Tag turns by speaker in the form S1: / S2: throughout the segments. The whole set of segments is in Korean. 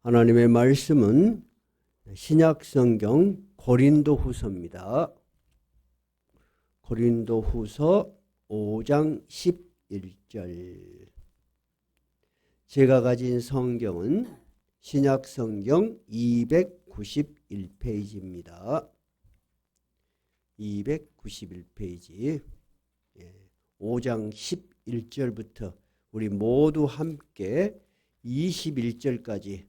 S1: 하나님의 말씀은 신약성경 고린도후서입니다. 고린도후서 5장 11절. 제가 가진 성경은 신약성경 291페이지입니다. 291페이지 5장 11절부터 우리 모두 함께 21절까지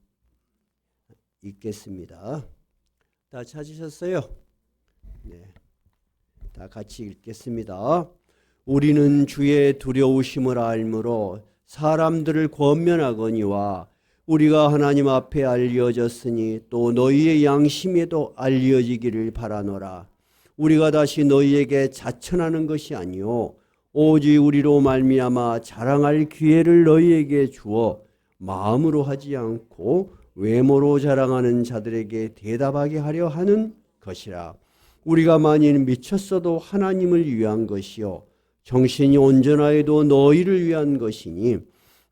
S1: 읽겠습니다. 다 찾으셨어요? 네, 다 같이 읽겠습니다. 우리는 주의 두려우심을 알므로 사람들을 권면하거니와 우리가 하나님 앞에 알려졌으니 또 너희의 양심에도 알려지기를 바라노라. 우리가 다시 너희에게 자천하는 것이 아니요 오직 우리로 말미암아 자랑할 기회를 너희에게 주어 마음으로 하지 않고 외모로 자랑하는 자들에게 대답하게 하려 하는 것이라. 우리가 만일 미쳤어도 하나님을 위한 것이요 정신이 온전하여도 너희를 위한 것이니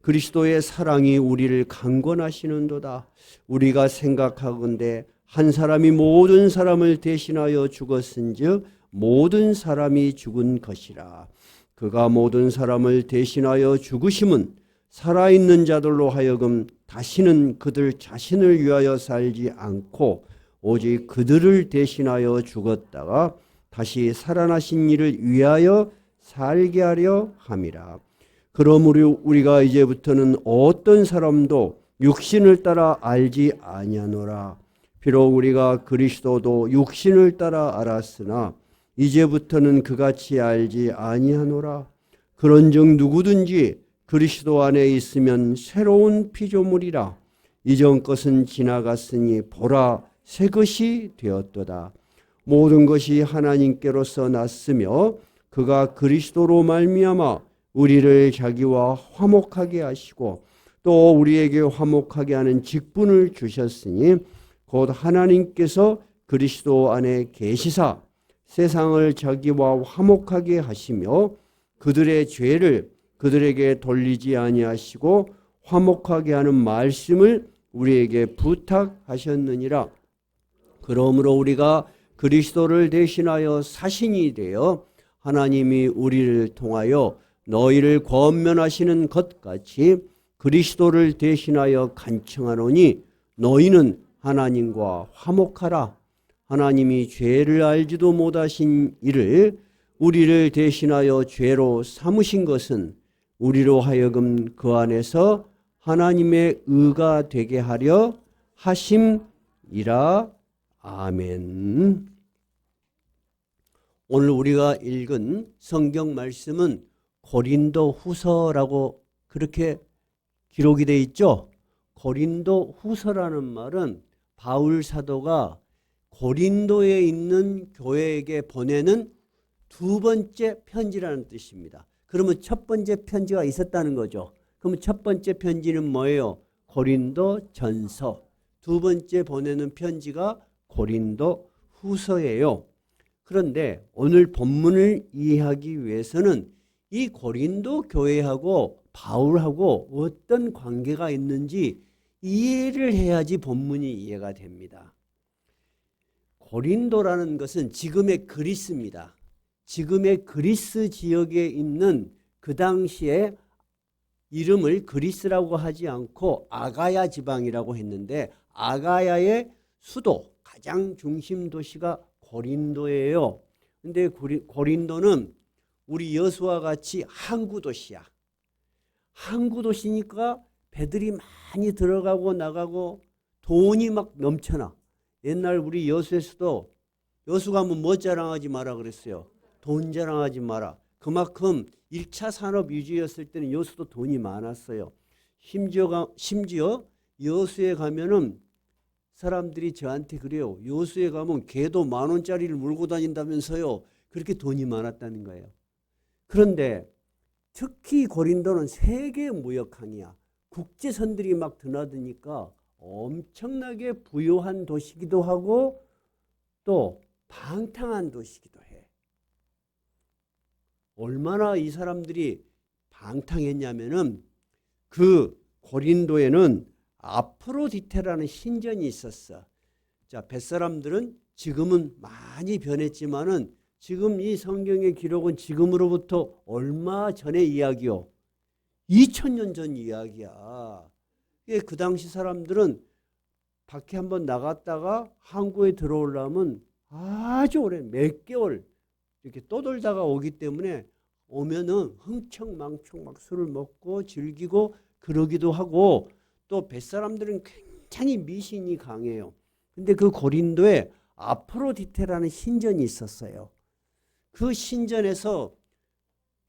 S1: 그리스도의 사랑이 우리를 강권하시는도다. 우리가 생각하건대 한 사람이 모든 사람을 대신하여 죽었은즉 모든 사람이 죽은 것이라. 그가 모든 사람을 대신하여 죽으심은 살아있는 자들로 하여금 다시는 그들 자신을 위하여 살지 않고 오직 그들을 대신하여 죽었다가 다시 살아나신 이를 위하여 살게 하려 함이라. 그러므로 우리가 이제부터는 어떤 사람도 육신을 따라 알지 아니하노라. 비록 우리가 그리스도도 육신을 따라 알았으나 이제부터는 그같이 알지 아니하노라. 그런즉 누구든지 그리스도 안에 있으면 새로운 피조물이라. 이전 것은 지나갔으니 보라 새 것이 되었도다. 모든 것이 하나님께로서 났으며 그가 그리스도로 말미암아 우리를 자기와 화목하게 하시고 또 우리에게 화목하게 하는 직분을 주셨으니 곧 하나님께서 그리스도 안에 계시사 세상을 자기와 화목하게 하시며 그들의 죄를 그들에게 돌리지 아니하시고 화목하게 하는 말씀을 우리에게 부탁하셨느니라. 그러므로 우리가 그리스도를 대신하여 사신이 되어 하나님이 우리를 통하여 너희를 권면하시는 것 같이 그리스도를 대신하여 간청하노니 너희는 하나님과 화목하라. 하나님이 죄를 알지도 못하신 이를 우리를 대신하여 죄로 삼으신 것은 우리로 하여금 그 안에서 하나님의 의가 되게 하려 하심이라. 아멘. 오늘 우리가 읽은 성경 말씀은 고린도후서라고 그렇게 기록이 되어 있죠. 고린도후서라는 말은 바울 사도가 고린도에 있는 교회에게 보내는 두 번째 편지라는 뜻입니다. 그러면 첫 번째 편지가 있었다는 거죠. 그러면 첫 번째 편지는 뭐예요? 고린도 전서. 두 번째 보내는 편지가 고린도 후서예요. 그런데 오늘 본문을 이해하기 위해서는 이 고린도 교회하고 바울하고 어떤 관계가 있는지 이해를 해야지 본문이 이해가 됩니다. 고린도라는 것은 지금의 그리스입니다. 지금의 그리스 지역에 있는 그 당시에 이름을 그리스라고 하지 않고 아가야 지방이라고 했는데 아가야의 수도 가장 중심 도시가 고린도예요. 근데 고린도는 우리 여수와 같이 항구 도시야. 항구 도시니까 배들이 많이 들어가고 나가고 돈이 막 넘쳐나. 옛날 우리 여수에서도 여수 가면 뭐 자랑하지 마라 그랬어요. 돈 자랑하지 마라. 그만큼 1차 산업 위주였을 때는 여수도 돈이 많았어요. 심지어 여수에 가면은 사람들이 저한테 그래요. 여수에 가면 개도 10,000원짜리를 물고 다닌다면서요. 그렇게 돈이 많았다는 거예요. 그런데 특히 고린도는 세계 무역항이야. 국제선들이 막 드나드니까 엄청나게 부유한 도시기도 하고 또 방탕한 도시기도 해. 얼마나 이 사람들이 방탕했냐면은 그 고린도에는 아프로디테라는 신전이 있었어. 자, 뱃사람들은 지금은 많이 변했지만은 지금 이 성경의 기록은 지금으로부터 얼마 전의 이야기요? 2000년 전 이야기야. 그 당시 사람들은 밖에 한번 나갔다가 항구에 들어오려면 아주 오래 몇 개월 이렇게 떠돌다가 오기 때문에 오면은 흥청망청 막 술을 먹고 즐기고 그러기도 하고 또 뱃사람들은 굉장히 미신이 강해요. 근데 그 고린도에 아프로디테라는 신전이 있었어요. 그 신전에서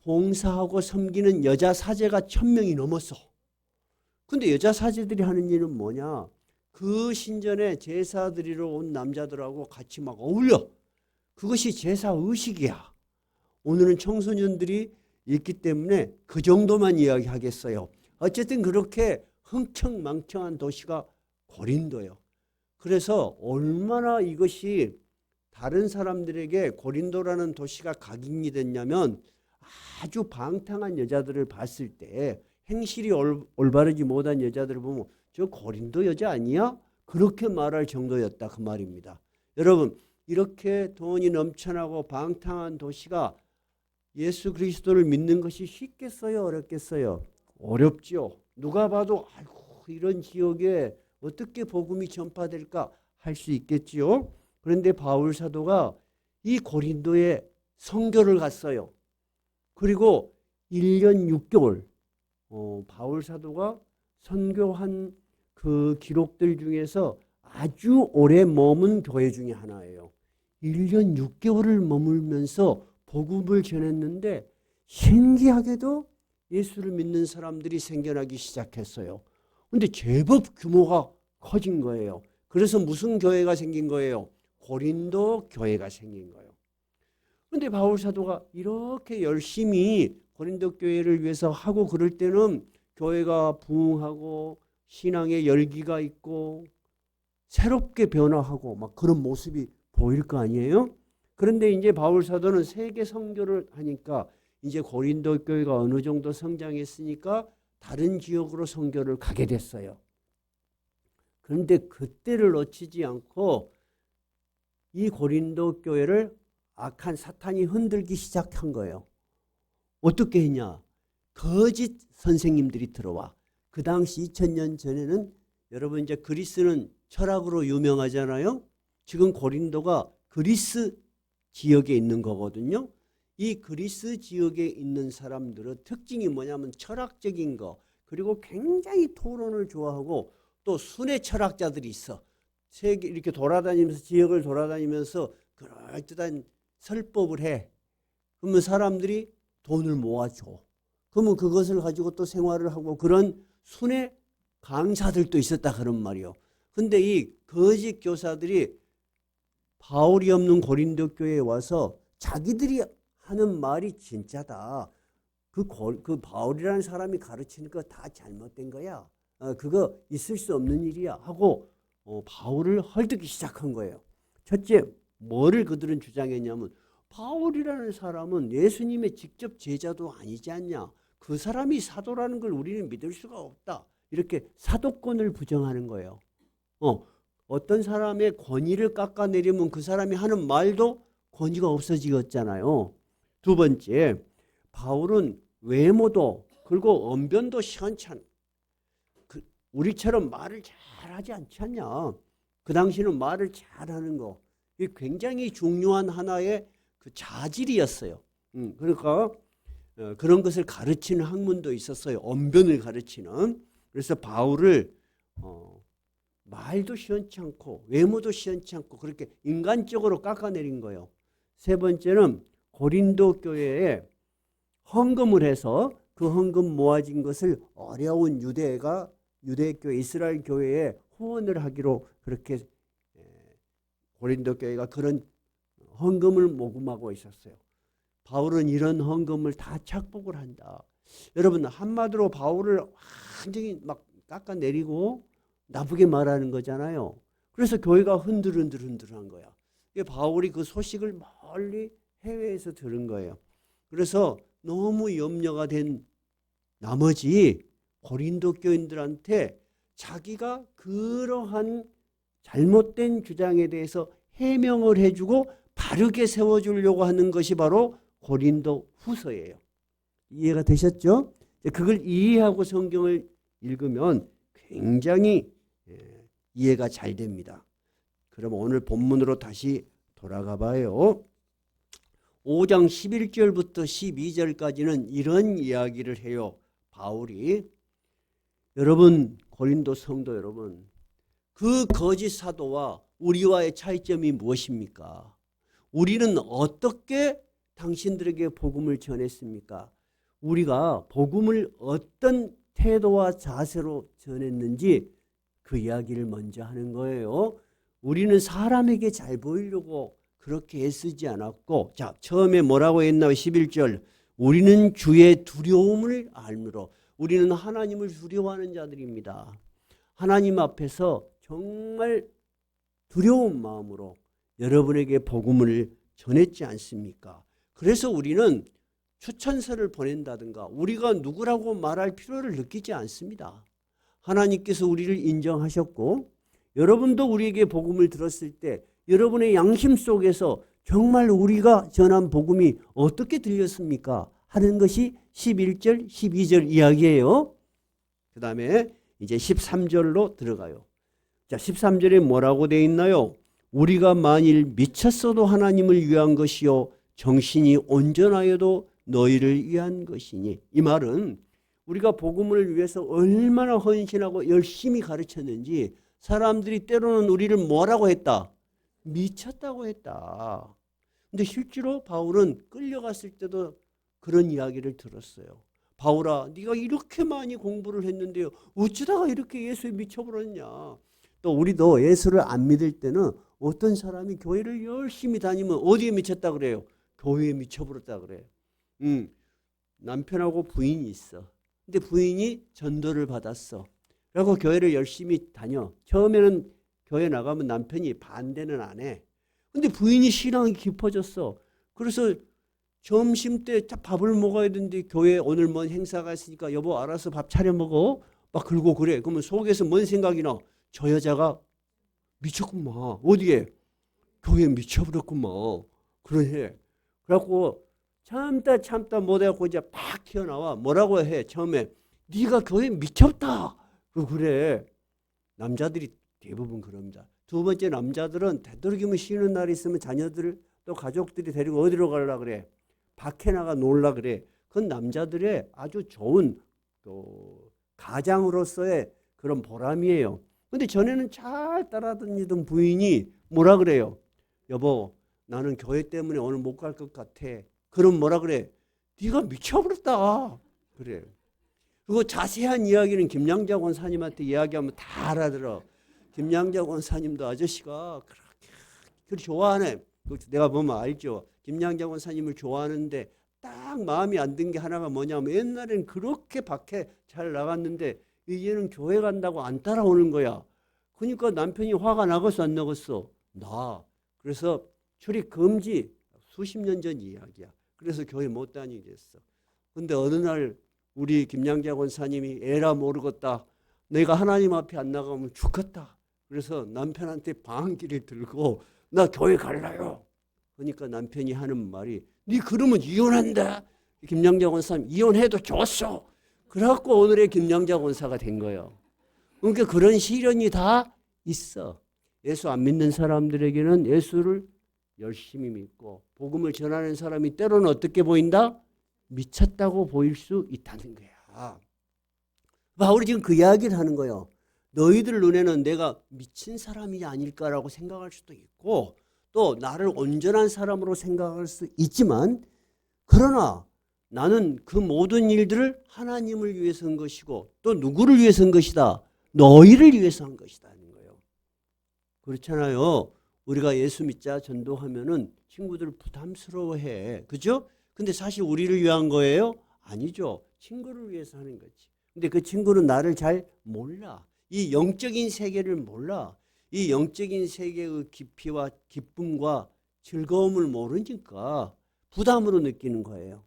S1: 봉사하고 섬기는 여자 사제가 1000명이 넘었어. 근데 여자 사제들이 하는 일은 뭐냐? 그 신전에 제사 드리러 온 남자들하고 같이 막 어울려. 그것이 제사 의식이야. 오늘은 청소년들이 있기 때문에 그 정도만 이야기하겠어요. 어쨌든 그렇게 흥청망청한 도시가 고린도예요. 그래서 얼마나 이것이 다른 사람들에게 고린도라는 도시가 각인이 됐냐면 아주 방탕한 여자들을 봤을 때 행실이 올바르지 못한 여자들을 보면 저 고린도 여자 아니야? 그렇게 말할 정도였다 그 말입니다. 여러분 이렇게 돈이 넘쳐나고 방탕한 도시가 예수 그리스도를 믿는 것이 쉽겠어요? 어렵겠어요? 어렵죠. 누가 봐도 아이고 이런 지역에 어떻게 복음이 전파될까 할 수 있겠지요. 그런데 바울 사도가 이 고린도에 선교를 갔어요. 그리고 1년 6개월 바울 사도가 선교한 그 기록들 중에서 아주 오래 머문 교회 중에 하나예요. 1년 6개월을 머물면서 복음을 전했는데 신기하게도 예수를 믿는 사람들이 생겨나기 시작했어요. 근데 제법 규모가 커진 거예요. 그래서 무슨 교회가 생긴 거예요? 고린도 교회가 생긴 거예요. 근데 바울 사도가 이렇게 열심히 고린도 교회를 위해서 하고 그럴 때는 교회가 부흥하고 신앙의 열기가 있고 새롭게 변화하고 막 그런 모습이 보일 거 아니에요? 그런데 이제 바울 사도는 세계 선교를 하니까 이제 고린도 교회가 어느 정도 성장했으니까 다른 지역으로 선교를 가게 됐어요. 그런데 그때를 놓치지 않고 이 고린도 교회를 악한 사탄이 흔들기 시작한 거예요. 어떻게 했냐? 거짓 선생님들이 들어와. 그 당시 2000년 전에는 여러분 이제 그리스는 철학으로 유명하잖아요. 지금 고린도가 그리스 지역에 있는 거거든요. 이 그리스 지역에 있는 사람들은 특징이 뭐냐면 철학적인 거 그리고 굉장히 토론을 좋아하고 또 순회 철학자들이 있어. 세계 이렇게 돌아다니면서 지역을 돌아다니면서 그럴듯한 설법을 해. 그러면 사람들이 돈을 모아줘. 그러면 그것을 가지고 또 생활을 하고 그런 순회 강사들도 있었다 그런 말이요. 근데 이 거짓 교사들이 바울이 없는 고린도 교회에 와서 자기들이 하는 말이 진짜다. 그 바울이라는 사람이 가르치는 거 다 잘못된 거야. 그거 있을 수 없는 일이야 하고 바울을 헐뜯기 시작한 거예요. 첫째, 뭐를 그들은 주장했냐면 바울이라는 사람은 예수님의 직접 제자도 아니지 않냐. 그 사람이 사도라는 걸 우리는 믿을 수가 없다. 이렇게 사도권을 부정하는 거예요. 어떤 사람의 권위를 깎아내리면 그 사람이 하는 말도 권위가 없어지겠잖아요. 두 번째, 바울은 외모도 그리고 언변도 시원찮. 우리처럼 말을 잘하지 않지 않냐. 그 당시는 말을 잘하는 거. 이게 굉장히 중요한 하나의 그 자질이었어요. 그러니까 그런 것을 가르치는 학문도 있었어요. 언변을 가르치는. 그래서 바울을 말도 시원찮고 외모도 시원찮고 그렇게 인간적으로 깎아내린 거예요. 세 번째는 고린도 교회에 헌금을 해서 그 헌금 모아진 것을 어려운 유대교회 이스라엘 교회에 후원을 하기로 그렇게 고린도 교회가 그런 헌금을 모금하고 있었어요. 바울은 이런 헌금을 다 착복을 한다. 여러분 한마디로 바울을 완전히 막 깎아내리고 나쁘게 말하는 거잖아요. 그래서 교회가 흔들흔들한 거야. 바울이 그 소식을 멀리 해외에서 들은 거예요. 그래서 너무 염려가 된 나머지 고린도 교인들한테 자기가 그러한 잘못된 주장에 대해서 해명을 해주고 바르게 세워주려고 하는 것이 바로 고린도 후서예요. 이해가 되셨죠? 그걸 이해하고 성경을 읽으면 굉장히 이해가 잘 됩니다. 그럼 오늘 본문으로 다시 돌아가 봐요. 5장 11절부터 12절까지는 이런 이야기를 해요. 바울이. 여러분, 고린도 성도 여러분, 그 거짓 사도와 우리와의 차이점이 무엇입니까? 우리는 어떻게 당신들에게 복음을 전했습니까? 우리가 복음을 어떤 태도와 자세로 전했는지 그 이야기를 먼저 하는 거예요. 우리는 사람에게 잘 보이려고 그렇게 애쓰지 않았고, 자, 처음에 뭐라고 했나요? 11절. 우리는 주의 두려움을 알므로. 우리는 하나님을 두려워하는 자들입니다. 하나님 앞에서 정말 두려운 마음으로 여러분에게 복음을 전했지 않습니까? 그래서 우리는 추천서를 보낸다든가 우리가 누구라고 말할 필요를 느끼지 않습니다. 하나님께서 우리를 인정하셨고 여러분도 우리에게 복음을 들었을 때 여러분의 양심 속에서 정말 우리가 전한 복음이 어떻게 들렸습니까? 하는 것이 11절, 12절 이야기예요. 그 다음에 이제 13절로 들어가요. 자, 13절에 뭐라고 되어 있나요? 우리가 만일 미쳤어도 하나님을 위한 것이요 정신이 온전하여도 너희를 위한 것이니. 이 말은 우리가 복음을 위해서 얼마나 헌신하고 열심히 가르쳤는지 사람들이 때로는 우리를 뭐라고 했다? 미쳤다고 했다. 근데 실제로 바울은 끌려갔을 때도 그런 이야기를 들었어요. 바울아, 네가 이렇게 많이 공부를 했는데요. 어쩌다가 이렇게 예수에 미쳐버렸냐. 또 우리도 예수를 안 믿을 때는 어떤 사람이 교회를 열심히 다니면 어디에 미쳤다 그래요? 교회에 미쳐버렸다 그래. 남편하고 부인이 있어. 근데 부인이 전도를 받았어. 그리고 교회를 열심히 다녀. 처음에는 교회 나가면 남편이 반대는 안 해. 근데 부인이 신앙이 깊어졌어. 그래서 점심 때 밥을 먹어야 되는데 교회 오늘 뭔 행사가 있으니까 여보 알아서 밥 차려 먹어. 막 그러고 그래. 그러면 속에서 뭔 생각이 나? 저 여자가 미쳤구만. 어디에? 교회에 미쳐버렸구만. 그래. 그래갖고 참다 못해갖고 이제 팍 튀어나와. 뭐라고 해? 처음에 네가 교회에 미쳤다. 그래. 남자들이 대부분 그럽니다. 두 번째 남자들은 되도록이면 쉬는 날이 있으면 자녀들 또 가족들이 데리고 어디로 가려고 그래? 밖에 나가 놀라 그래. 그건 남자들의 아주 좋은 가장으로서의 그런 보람이에요. 근데 전에는 잘 따라다니던 부인이 뭐라 그래요? 여보, 나는 교회 때문에 오늘 못 갈 것 같아. 그럼 뭐라 그래? 네가 미쳐버렸다. 그래. 그리고 자세한 이야기는 김양자 권사님한테 이야기하면 다 알아들어. 김양자 권사님도 아저씨가 그렇게 좋아하네. 내가 보면 알죠. 김양자 권사님을 좋아하는데 딱 마음이 안 든 게 하나가 뭐냐면 옛날엔 그렇게 밖에 잘 나갔는데 이제는 교회 간다고 안 따라오는 거야. 그러니까 남편이 화가 나겠어 안 나겠어? 나. 그래서 출입 금지. 수십 년 전 이야기야. 그래서 교회 못 다니게 됐어. 근데 어느 날 우리 김양자 권사님이 에라 모르겠다. 내가 하나님 앞에 안 나가면 죽겠다. 그래서 남편한테 방귀를 들고 나 교회 갈라요. 그러니까 남편이 하는 말이 네 그러면 이혼한다. 김양자 권사님 이혼해도 좋았어. 그래갖고 오늘의 김양자 권사가 된 거예요. 그러니까 그런 시련이 다 있어. 예수 안 믿는 사람들에게는 예수를 열심히 믿고 복음을 전하는 사람이 때로는 어떻게 보인다? 미쳤다고 보일 수 있다는 거야. 바울이 지금 그 이야기를 하는 거예요. 너희들 눈에는 내가 미친 사람이 아닐까라고 생각할 수도 있고 또 나를 온전한 사람으로 생각할 수 있지만 그러나 나는 그 모든 일들을 하나님을 위해서 한 것이고 또 누구를 위해서 한 것이다? 너희를 위해서 한 것이다 하는 거예요. 그렇잖아요. 우리가 예수 믿자 전도하면은 친구들 부담스러워해. 그죠? 근데 사실 우리를 위한 거예요? 아니죠. 친구를 위해서 하는 거지. 근데 그 친구는 나를 잘 몰라. 이 영적인 세계를 몰라. 이 영적인 세계의 깊이와 기쁨과 즐거움을 모르니까 부담으로 느끼는 거예요.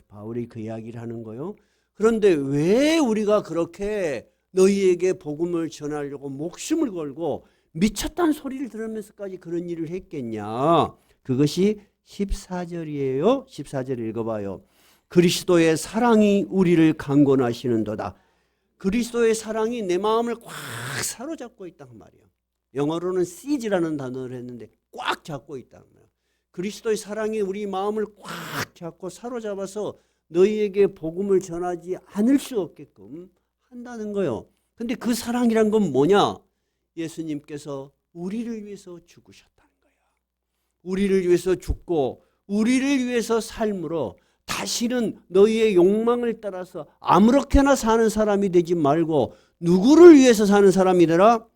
S1: 바울이 그 이야기를 하는 거예요. 그런데 왜 우리가 그렇게 너희에게 복음을 전하려고 목숨을 걸고 미쳤다는 소리를 들으면서까지 그런 일을 했겠냐. 그것이 14절이에요. 14절 읽어봐요. 그리스도의 사랑이 우리를 강권하시는도다. 그리스도의 사랑이 내 마음을 꽉 사로잡고 있단 말이에요. 영어로는 seize라는 단어를 했는데 꽉 잡고 있단 말이에요. 그리스도의 사랑이 우리 마음을 꽉 잡고 사로잡아서 너희에게 복음을 전하지 않을 수 없게끔 한다는 거예요. 근데 그 사랑이란 건 뭐냐? 예수님께서 우리를 위해서 죽으셨다는 거야. 우리를 위해서 죽고 우리를 위해서 삶으로 다시는 너희의 욕망을 따라서 아무렇게나 사는 사람이 되지 말고 누구를 위해서 사는 사람이 되라?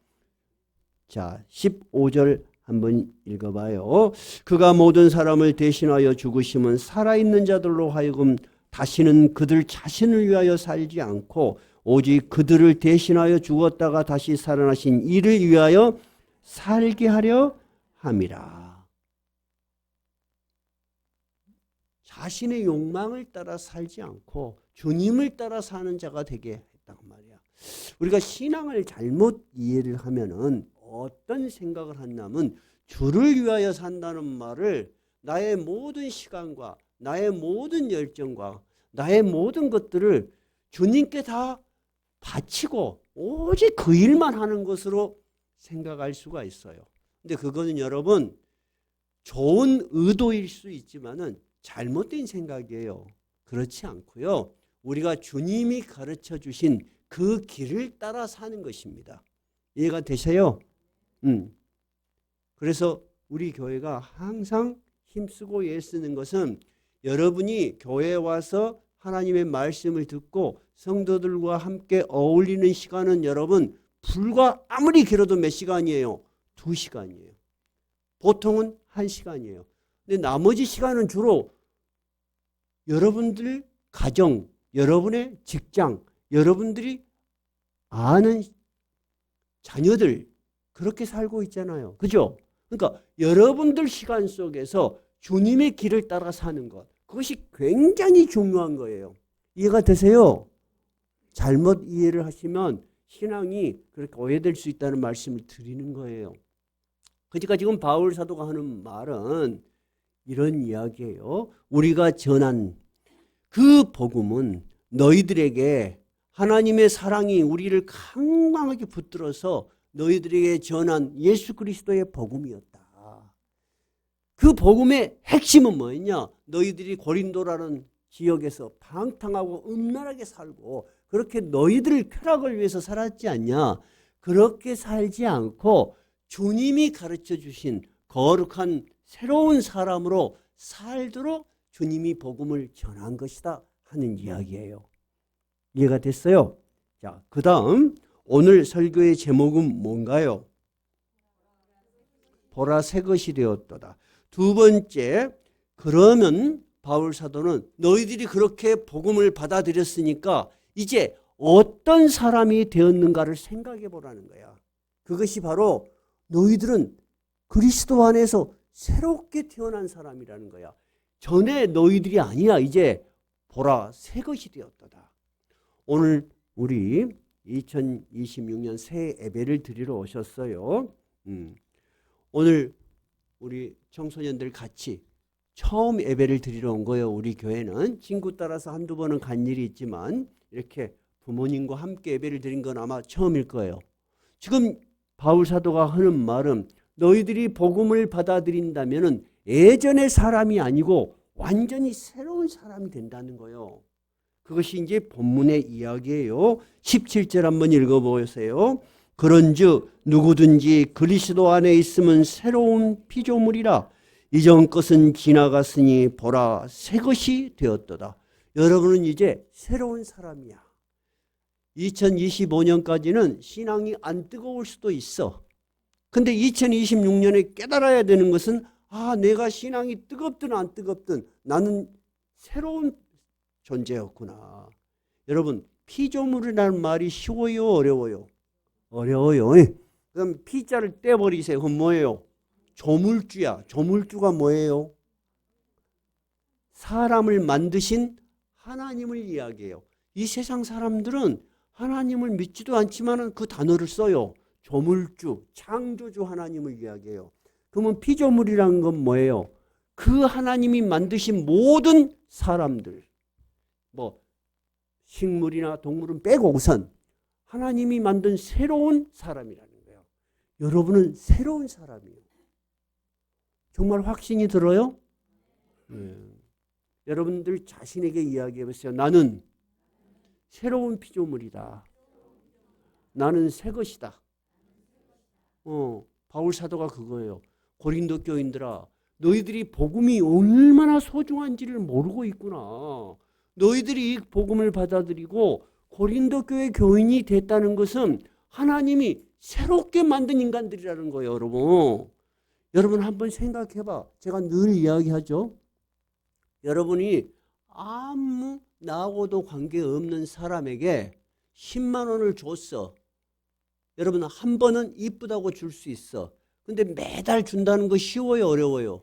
S1: 자, 15절 한번 읽어봐요. 그가 모든 사람을 대신하여 죽으심은 살아있는 자들로 하여금 다시는 그들 자신을 위하여 살지 않고 오직 그들을 대신하여 죽었다가 다시 살아나신 이를 위하여 살게 하려 함이라. 자신의 욕망을 따라 살지 않고 주님을 따라 사는 자가 되게 했단 말이야. 우리가 신앙을 잘못 이해를 하면은 어떤 생각을 한다면 주를 위하여 산다는 말을 나의 모든 시간과 나의 모든 열정과 나의 모든 것들을 주님께 다 바치고 오직 그 일만 하는 것으로 생각할 수가 있어요. 근데 그거는 여러분 좋은 의도일 수 있지만은 잘못된 생각이에요. 그렇지 않고요. 우리가 주님이 가르쳐 주신 그 길을 따라 사는 것입니다. 이해가 되세요? 그래서 우리 교회가 항상 힘쓰고 애쓰는 것은 여러분이 교회에 와서 하나님의 말씀을 듣고 성도들과 함께 어울리는 시간은 여러분 불과 아무리 길어도 몇 시간이에요? 2시간이에요. 보통은 1시간이에요. 근데 나머지 시간은 주로 여러분들 가정, 여러분의 직장, 여러분들이 아는 자녀들 그렇게 살고 있잖아요. 그죠? 그러니까 여러분들 시간 속에서 주님의 길을 따라 사는 것, 그것이 굉장히 중요한 거예요. 이해가 되세요? 잘못 이해를 하시면 신앙이 그렇게 오해될 수 있다는 말씀을 드리는 거예요. 그러니까 지금 바울 사도가 하는 말은 이런 이야기예요. 우리가 전한 그 복음은 너희들에게 하나님의 사랑이 우리를 강력하게 붙들어서 너희들에게 전한 예수 그리스도의 복음이었다. 그 복음의 핵심은 뭐였냐? 너희들이 고린도라는 지역에서 방탕하고 음란하게 살고 그렇게 너희들 쾌락을 위해서 살았지 않냐? 그렇게 살지 않고 주님이 가르쳐 주신 거룩한 새로운 사람으로 살도록 주님이 복음을 전한 것이다 하는 이야기예요. 이해가 됐어요? 자, 그 다음 오늘 설교의 제목은 뭔가요? 보라 새 것이 되었도다. 두 번째, 그러면 바울 사도는 너희들이 그렇게 복음을 받아들였으니까 이제 어떤 사람이 되었는가를 생각해 보라는 거야. 그것이 바로 너희들은 그리스도 안에서 새롭게 태어난 사람이라는 거야. 전에 너희들이 아니야. 이제 보라 새 것이 되었도다. 오늘 우리 2026년 새해 예배를 드리러 오셨어요. 오늘 우리 청소년들 같이 처음 예배를 드리러 온 거예요. 우리 교회는 친구 따라서 한두 번은 간 일이 있지만 이렇게 부모님과 함께 예배를 드린 건 아마 처음일 거예요. 지금 바울 사도가 하는 말은 너희들이 복음을 받아들인다면은 예전의 사람이 아니고 완전히 새로운 사람이 된다는 거예요. 그것이 이제 본문의 이야기예요. 17절 한번 읽어보세요. 그런즉 누구든지 그리스도 안에 있으면 새로운 피조물이라 이전 것은 지나갔으니 보라 새 것이 되었도다. 여러분은 이제 새로운 사람이야. 2025년까지는 신앙이 안 뜨거울 수도 있어. 근데 2026년에 깨달아야 되는 것은 내가 신앙이 뜨겁든 안 뜨겁든 나는 새로운 존재였구나. 여러분 피조물이라는 말이 쉬워요? 어려워요? 어려워요. 그럼 피자를 떼버리세요. 그럼 뭐예요? 조물주야. 조물주가 뭐예요? 사람을 만드신 하나님을 이야기해요. 이 세상 사람들은 하나님을 믿지도 않지만 그 단어를 써요. 조물주, 창조주 하나님을 이야기해요. 그러면 피조물이라는 건 뭐예요? 그 하나님이 만드신 모든 사람들, 뭐 식물이나 동물은 빼고 우선 하나님이 만든 새로운 사람이라는 거예요. 여러분은 새로운 사람이에요. 정말 확신이 들어요? 여러분들 자신에게 이야기해 보세요. 나는 새로운 피조물이다. 나는 새 것이다. 바울 사도가 그거예요. 고린도 교인들아, 너희들이 복음이 얼마나 소중한지를 모르고 있구나. 너희들이 이 복음을 받아들이고 고린도 교회 교인이 됐다는 것은 하나님이 새롭게 만든 인간들이라는 거예요, 여러분. 여러분 한번 생각해봐. 제가 늘 이야기하죠. 여러분이 아무 나하고도 관계없는 사람에게 10만 원을 줬어. 여러분 한 번은 이쁘다고 줄 수 있어. 근데 매달 준다는 거 쉬워요, 어려워요?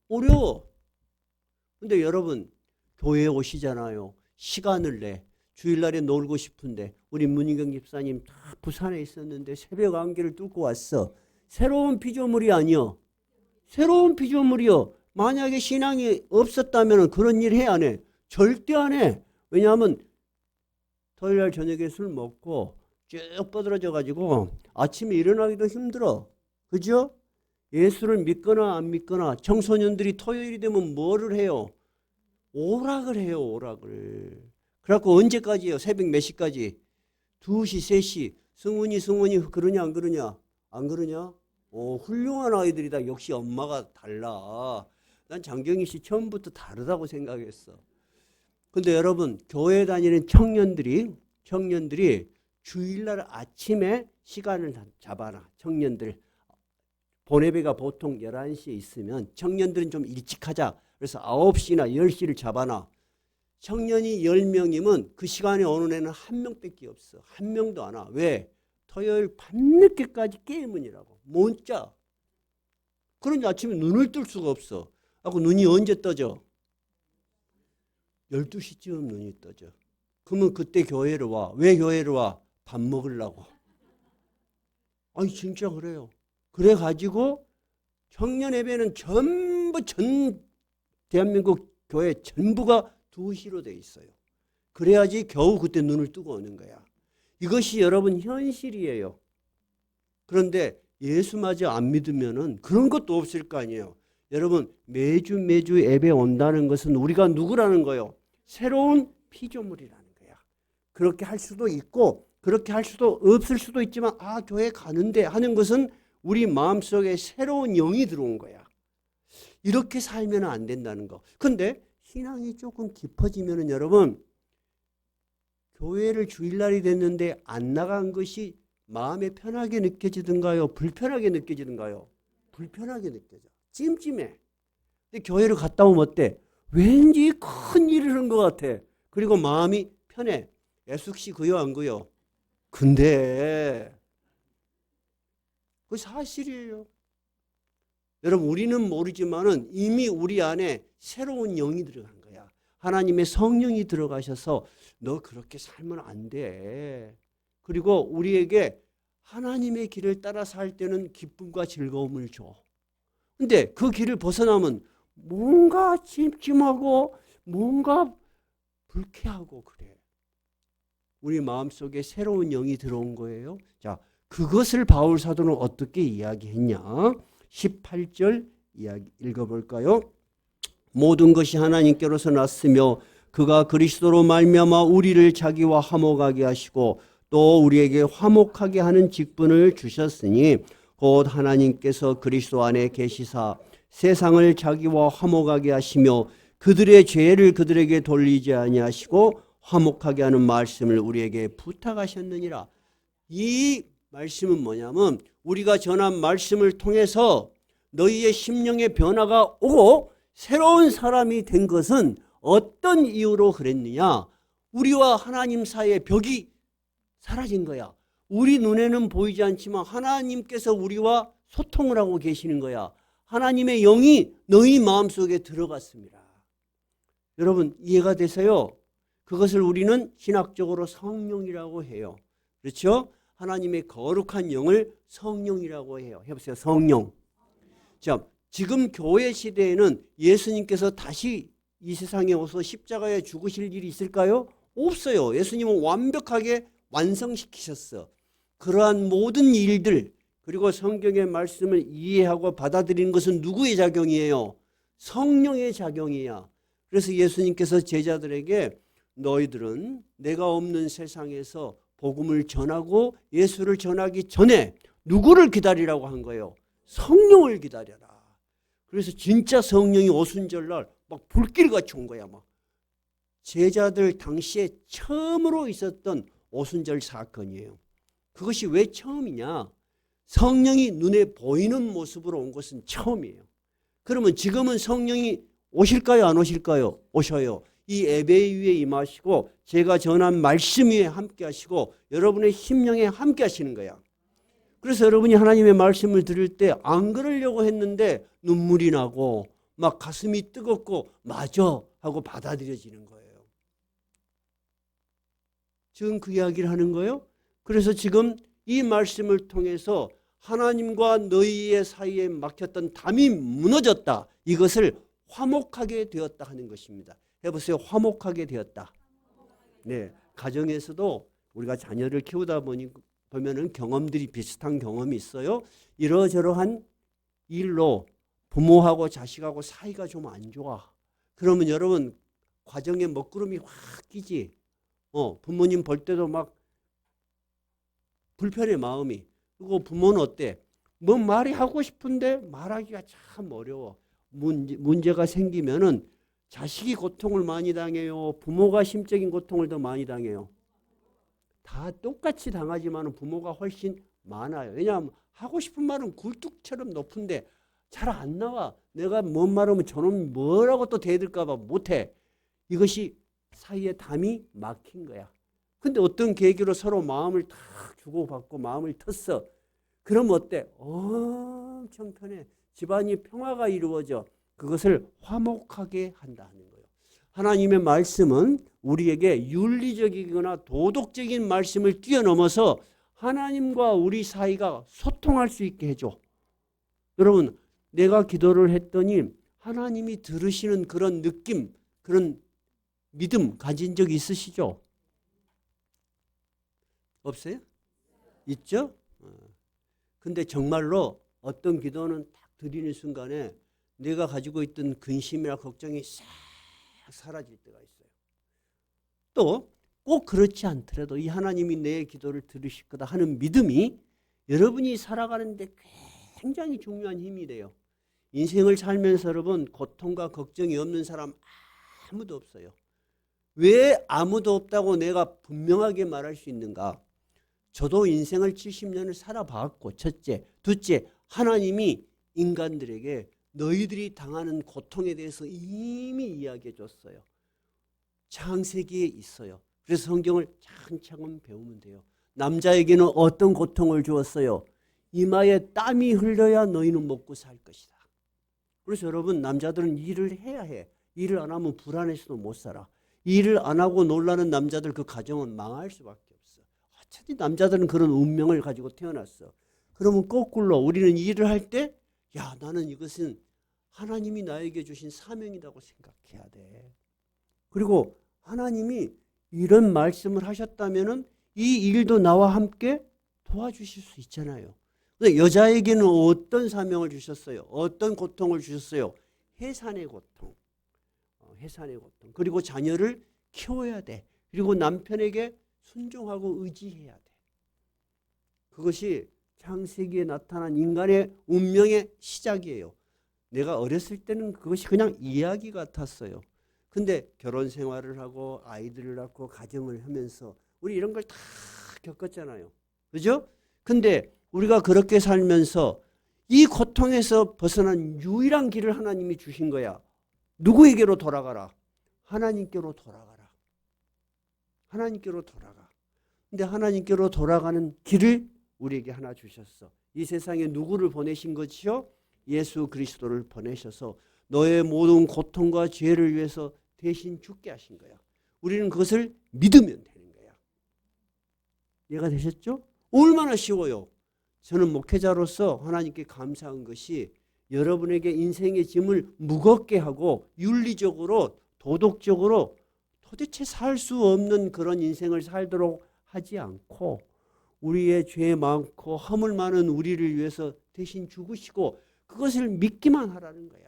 S1: 어려워. 근데 여러분 교회에 오시잖아요. 시간을 내. 주일날에 놀고 싶은데 우리 문희경 집사님 다 부산에 있었는데 새벽 안개를 뚫고 왔어. 새로운 피조물이 아니요. 새로운 피조물이요. 만약에 신앙이 없었다면 그런 일 해 안 해? 절대 안 해. 왜냐하면 토요일날 저녁에 술 먹고 쭉 뻗어져 가지고 아침에 일어나기도 힘들어. 그죠? 예수를 믿거나 안 믿거나 청소년들이 토요일이 되면 뭐를 해요? 오락을 해요. 오락을. 그래갖고 언제까지요? 새벽 몇 시까지? 2시, 3시. 승훈이 그러냐 안 그러냐? 안 그러냐? 훌륭한 아이들이다. 역시 엄마가 달라. 난 장경희 씨 처음부터 다르다고 생각했어. 근데 여러분 교회 다니는 청년들이 주일날 아침에 시간을 잡아라. 청년들. 본예배가 보통 11시에 있으면 청년들은 좀 일찍 하자. 그래서 9시나 10시를 잡아놔. 청년이 10명이면 그 시간에 오는 애는 한 명밖에 없어. 한 명도 안 와. 왜? 토요일 밤늦게까지 게임은이라고. 못 자. 그러니 아침에 눈을 뜰 수가 없어. 하고 눈이 언제 떠져? 12시쯤 눈이 떠져. 그러면 그때 교회를 와. 왜 교회를 와? 밥 먹으려고. 아니 진짜 그래요. 그래가지고 청년 예배는 전부 전 대한민국 교회 전부가 2시로 돼 있어요. 그래야지 겨우 그때 눈을 뜨고 오는 거야. 이것이 여러분 현실이에요. 그런데 예수마저 안 믿으면은 그런 것도 없을 거 아니에요. 여러분 매주 예배 온다는 것은 우리가 누구라는 거예요? 새로운 피조물이라는 거야. 그렇게 할 수도 있고 그렇게 할 수도 없을 수도 있지만 교회 가는데 하는 것은 우리 마음속에 새로운 영이 들어온 거야. 이렇게 살면 안 된다는 거. 근데 신앙이 조금 깊어지면은 여러분 교회를 주일날이 됐는데 안 나간 것이 마음에 편하게 느껴지든가요? 불편하게 느껴지든가요? 불편하게 느껴져. 찜찜해. 근데 교회를 갔다 오면 어때? 왠지 큰 일을 한 것 같아. 그리고 마음이 편해. 애숙 씨 그요 안 그요? 근데 그 사실이에요. 여러분 우리는 모르지만은 이미 우리 안에 새로운 영이 들어간 거야. 하나님의 성령이 들어가셔서 너 그렇게 살면 안 돼. 그리고 우리에게 하나님의 길을 따라 살 때는 기쁨과 즐거움을 줘. 근데 그 길을 벗어나면 뭔가 찜찜하고 뭔가 불쾌하고 그래. 우리 마음속에 새로운 영이 들어온 거예요. 자, 그것을 바울 사도는 어떻게 이야기했냐? 18절 이야기 읽어볼까요? 모든 것이 하나님께로서 났으며 그가 그리스도로 말미암아 우리를 자기와 화목하게 하시고 또 우리에게 화목하게 하는 직분을 주셨으니 곧 하나님께서 그리스도 안에 계시사 세상을 자기와 화목하게 하시며 그들의 죄를 그들에게 돌리지 아니하시고 화목하게 하는 말씀을 우리에게 부탁하셨느니라. 이 말씀은 뭐냐면 우리가 전한 말씀을 통해서 너희의 심령의 변화가 오고 새로운 사람이 된 것은 어떤 이유로 그랬느냐? 우리와 하나님 사이의 벽이 사라진 거야. 우리 눈에는 보이지 않지만 하나님께서 우리와 소통을 하고 계시는 거야. 하나님의 영이 너희 마음속에 들어갔습니다. 여러분 이해가 되세요? 그것을 우리는 신학적으로 성령이라고 해요. 그렇죠? 하나님의 거룩한 영을 성령이라고 해요. 해보세요. 성령. 자, 지금 교회 시대에는 예수님께서 다시 이 세상에 오서 십자가에 죽으실 일이 있을까요? 없어요. 예수님은 완벽하게 완성시키셨어. 그러한 모든 일들, 그리고 성경의 말씀을 이해하고 받아들이는 것은 누구의 작용이에요? 성령의 작용이야. 그래서 예수님께서 제자들에게 너희들은 내가 없는 세상에서 복음을 전하고 예수를 전하기 전에 누구를 기다리라고 한 거예요? 성령을 기다려라. 그래서 진짜 성령이 오순절날 막 불길같이 온 거야. 막 제자들 당시에 처음으로 있었던 오순절 사건이에요. 그것이 왜 처음이냐? 성령이 눈에 보이는 모습으로 온 것은 처음이에요. 그러면 지금은 성령이 오실까요? 안 오실까요? 오셔요. 이 예배 위에 임하시고 제가 전한 말씀 위에 함께 하시고 여러분의 심령에 함께 하시는 거야. 그래서 여러분이 하나님의 말씀을 들을 때 안 그러려고 했는데 눈물이 나고 막 가슴이 뜨겁고 맞아 하고 받아들여지는 거예요. 지금 그 이야기를 하는 거예요. 그래서 지금 이 말씀을 통해서 하나님과 너희의 사이에 막혔던 담이 무너졌다. 이것을 화목하게 되었다 하는 것입니다. 해보세요. 화목하게 되었다. 네, 가정에서도 우리가 자녀를 키우다 보면은 경험들이 비슷한 경험이 있어요. 이러저러한 일로 부모하고 자식하고 사이가 좀 안 좋아. 그러면 여러분 과정에 먹구름이 확 끼지. 부모님 볼 때도 막 불편해 마음이. 그리고 부모는 어때? 뭐 말이 하고 싶은데 말하기가 참 어려워. 문제가 생기면은 자식이 고통을 많이 당해요. 부모가 심적인 고통을 더 많이 당해요. 다 똑같이 당하지만 부모가 훨씬 많아요. 왜냐하면 하고 싶은 말은 굴뚝처럼 높은데 잘 안 나와. 내가 뭔 말하면 저놈 뭐라고 또 대들까 봐 못해. 이것이 사이에 담이 막힌 거야. 근데 어떤 계기로 서로 마음을 탁 주고받고 마음을 텄어. 그럼 어때? 엄청 편해. 집안이 평화가 이루어져. 그것을 화목하게 한다 하는 거예요. 하나님의 말씀은 우리에게 윤리적이거나 도덕적인 말씀을 뛰어넘어서 하나님과 우리 사이가 소통할 수 있게 해줘. 여러분, 내가 기도를 했더니 하나님이 들으시는 그런 느낌, 그런 믿음 가진 적 있으시죠? 없어요? 있죠? 근데 정말로 어떤 기도는 딱 드리는 순간에 내가 가지고 있던 근심이나 걱정이 싹 사라질 때가 있어요. 또 꼭 그렇지 않더라도 이 하나님이 내 기도를 들으실 거다 하는 믿음이 여러분이 살아가는데 굉장히 중요한 힘이 돼요. 인생을 살면서 여러분 고통과 걱정이 없는 사람 아무도 없어요. 왜 아무도 없다고 내가 분명하게 말할 수 있는가? 저도 인생을 70년을 살아봤고 첫째, 둘째, 하나님이 인간들에게 너희들이 당하는 고통에 대해서 이미 이야기해 줬어요. 창세기에 있어요. 그래서 성경을 차근차근 배우면 돼요. 남자에게는 어떤 고통을 주었어요? 이마에 땀이 흘러야 너희는 먹고 살 것이다. 그래서 여러분 남자들은 일을 해야 해. 일을 안 하면 불안해서도 못 살아. 일을 안 하고 놀라는 남자들 그 가정은 망할 수밖에 없어. 어차피 남자들은 그런 운명을 가지고 태어났어. 그러면 거꾸로 우리는 일을 할 때 야, 나는 이것은 하나님이 나에게 주신 사명이라고 생각해야 돼. 그리고 하나님이 이런 말씀을 하셨다면은 이 일도 나와 함께 도와주실 수 있잖아요. 근데 여자에게는 어떤 사명을 주셨어요? 어떤 고통을 주셨어요? 해산의 고통. 해산의 고통. 그리고 자녀를 키워야 돼. 그리고 남편에게 순종하고 의지해야 돼. 그것이 창세기에 나타난 인간의 운명의 시작이에요. 내가 어렸을 때는 그것이 그냥 이야기 같았어요. 근데 결혼 생활을 하고 아이들을 낳고 가정을 하면서 우리 이런 걸 다 겪었잖아요. 그죠? 근데 우리가 그렇게 살면서 이 고통에서 벗어난 유일한 길을 하나님이 주신 거야. 누구에게로 돌아가라? 하나님께로 돌아가라. 하나님께로 돌아가. 근데 하나님께로 돌아가는 길을 우리에게 하나 주셨어. 이 세상에 누구를 보내신 것이요? 예수 그리스도를 보내셔서 너의 모든 고통과 죄를 위해서 대신 죽게 하신 거야. 우리는 그것을 믿으면 되는 거야. 이해가 되셨죠? 얼마나 쉬워요. 저는 목회자로서 하나님께 감사한 것이 여러분에게 인생의 짐을 무겁게 하고 윤리적으로 도덕적으로 도대체 살 수 없는 그런 인생을 살도록 하지 않고 우리의 죄 많고 허물 많은 우리를 위해서 대신 죽으시고 그것을 믿기만 하라는 거야.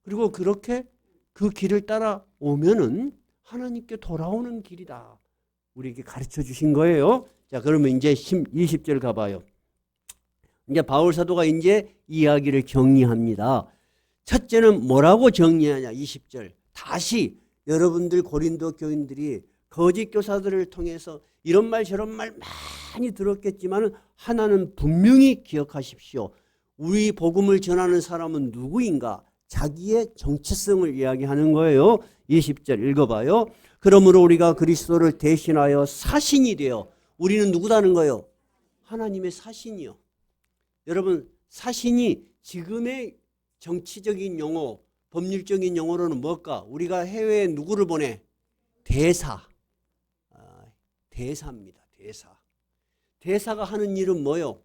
S1: 그리고 그렇게 그 길을 따라 오면은 하나님께 돌아오는 길이다. 우리에게 가르쳐 주신 거예요. 자, 그러면 이제 20절 가봐요. 이제 바울 사도가 이제 이야기를 정리합니다. 첫째는 뭐라고 정리하냐? 20절. 다시 여러분들 고린도 교인들이 거짓 교사들을 통해서 이런 말 저런 말 많이 들었겠지만 하나는 분명히 기억하십시오. 우리 복음을 전하는 사람은 누구인가? 자기의 정체성을 이야기하는 거예요. 20절 읽어봐요. 그러므로 우리가 그리스도를 대신하여 사신이 되어 우리는 누구다는 거예요? 하나님의 사신이요. 여러분 사신이 지금의 정치적인 용어, 법률적인 용어로는 뭘까? 우리가 해외에 누구를 보내? 대사. 대사입니다. 대사. 대사가 하는 일은 뭐요?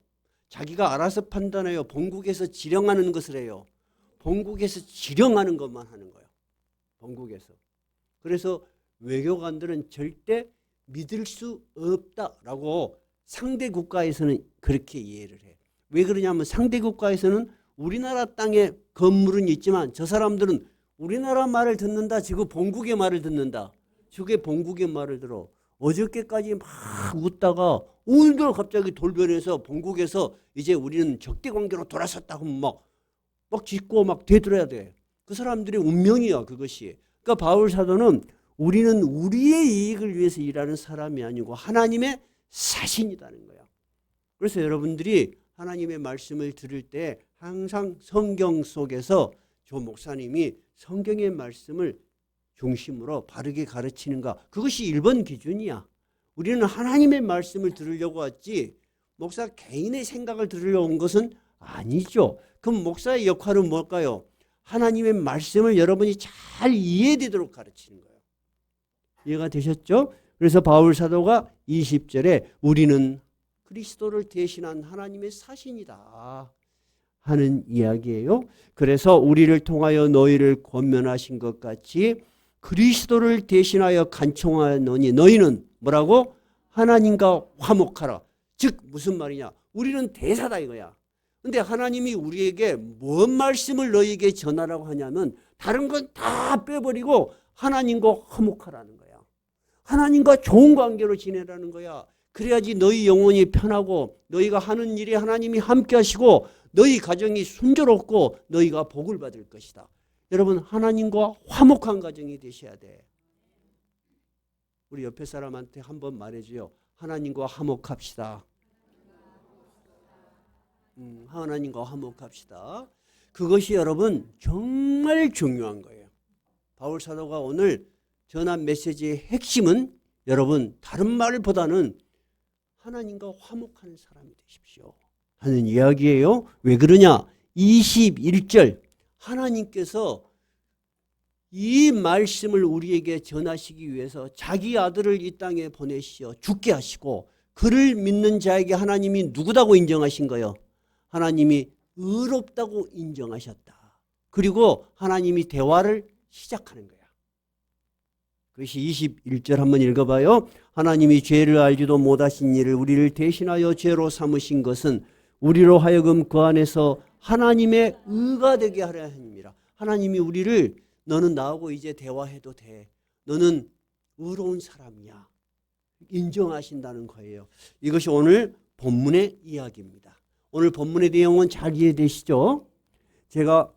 S1: 자기가 알아서 판단해요. 본국에서 지령하는 것을 해요. 본국에서 지령하는 것만 하는 거예요. 본국에서. 그래서 외교관들은 절대 믿을 수 없다라고 상대 국가에서는 그렇게 이해를 해. 왜 그러냐면 상대 국가에서는 우리나라 땅에 건물은 있지만 저 사람들은 우리나라 말을 듣는다. 지금 본국의 말을 듣는다. 저게 본국의 말을 들어. 어저께까지 막 웃다가 오늘도 갑자기 돌변해서 본국에서 이제 우리는 적대 관계로 돌아섰다고 막 짖고 막 되돌아야 돼. 그 사람들의 운명이야 그것이. 그러니까 바울 사도는 우리는 우리의 이익을 위해서 일하는 사람이 아니고 하나님의 사신이라는 거야. 그래서 여러분들이 하나님의 말씀을 들을 때 항상 성경 속에서 조 목사님이 성경의 말씀을 중심으로 바르게 가르치는가. 그것이 1번 기준이야. 우리는 하나님의 말씀을 들으려고 왔지 목사 개인의 생각을 들으려고 온 것은 아니죠. 그럼 목사의 역할은 뭘까요? 하나님의 말씀을 여러분이 잘 이해되도록 가르치는 거예요. 이해가 되셨죠? 그래서 바울 사도가 20절에 우리는 그리스도를 대신한 하나님의 사신이다 하는 이야기예요. 그래서 우리를 통하여 너희를 권면하신 것 같이 그리스도를 대신하여 간청하노니 너희는 뭐라고? 하나님과 화목하라. 즉 무슨 말이냐? 우리는 대사다 이거야. 근데 하나님이 우리에게 뭔 말씀을 너희에게 전하라고 하냐면 다른 건 다 빼버리고 하나님과 화목하라는 거야. 하나님과 좋은 관계로 지내라는 거야. 그래야지 너희 영혼이 편하고 너희가 하는 일에 하나님이 함께 하시고 너희 가정이 순조롭고 너희가 복을 받을 것이다. 여러분 하나님과 화목한 가정이 되셔야 돼. 우리 옆에 사람한테 한번 말해줘요. 하나님과 화목합시다. 하나님과 화목합시다. 그것이 여러분 정말 중요한 거예요. 바울 사도가 오늘 전한 메시지의 핵심은 여러분 다른 말보다는 하나님과 화목하는 사람이 되십시오 하는 이야기예요. 왜 그러냐? 21절 하나님께서 이 말씀을 우리에게 전하시기 위해서 자기 아들을 이 땅에 보내시어 죽게 하시고 그를 믿는 자에게 하나님이 누구다고 인정하신 거예요? 하나님이 의롭다고 인정하셨다. 그리고 하나님이 대화를 시작하는 거야. 그것이 21절 한번 읽어봐요. 하나님이 죄를 알지도 못하신 이를 우리를 대신하여 죄로 삼으신 것은 우리로 하여금 그 안에서 하나님의 의가 되게 하려 함이라. 하나님이 우리를 너는 나하고 이제 대화해도 돼. 너는 의로운 사람이야. 인정하신다는 거예요. 이것이 오늘 본문의 이야기입니다. 오늘 본문의 내용은 잘 이해되시죠? 제가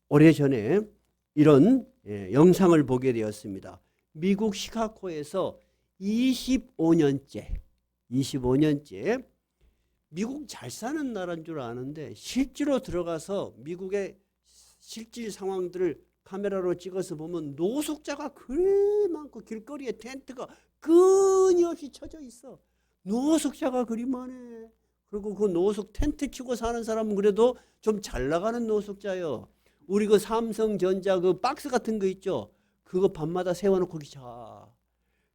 S1: 오래전에 이런 영상을 보게 되었습니다. 미국 시카고에서 25년째 미국 잘 사는 나라인 줄 아는데 실제로 들어가서 미국의 실질 상황들을 카메라로 찍어서 보면 노숙자가 그리 많고 길거리에 텐트가 끊임없이 쳐져 있어. 노숙자가 그리 많아. 그리고 그 노숙 텐트 치고 사는 사람은 그래도 좀 잘 나가는 노숙자요. 우리 그 삼성전자 그 박스 같은 거 있죠. 그거 밤마다 세워놓고 거기 자.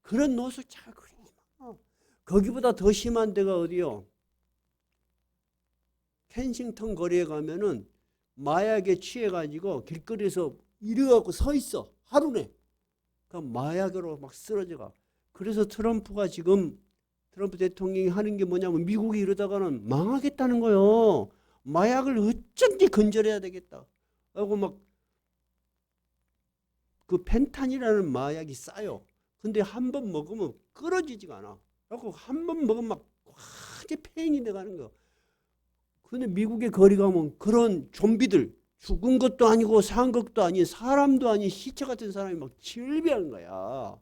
S1: 그런 노숙자가 그리 많아. 거기보다 더 심한 데가 어디요? 켄싱턴 거리에 가면은 마약에 취해가지고 길거리에서 이래갖고 서 있어. 하루 내. 그러니까 마약으로 막 쓰러져가. 그래서 트럼프 대통령이 하는 게 뭐냐면 미국이 이러다가는 망하겠다는 거예요. 마약을 어쩐지 근절해야 되겠다. 하고 막 그 펜탄이라는 마약이 싸요. 근데 한 번 먹으면 끊어지지가 않아. 그래갖고 한 번 먹으면 막 완전 폐인이 돼가는 거야. 근데 미국의 거리 가면 그런 좀비들, 죽은 것도 아니고 산 것도 아닌 사람도 아닌 시체 같은 사람이 막 질비한 거야.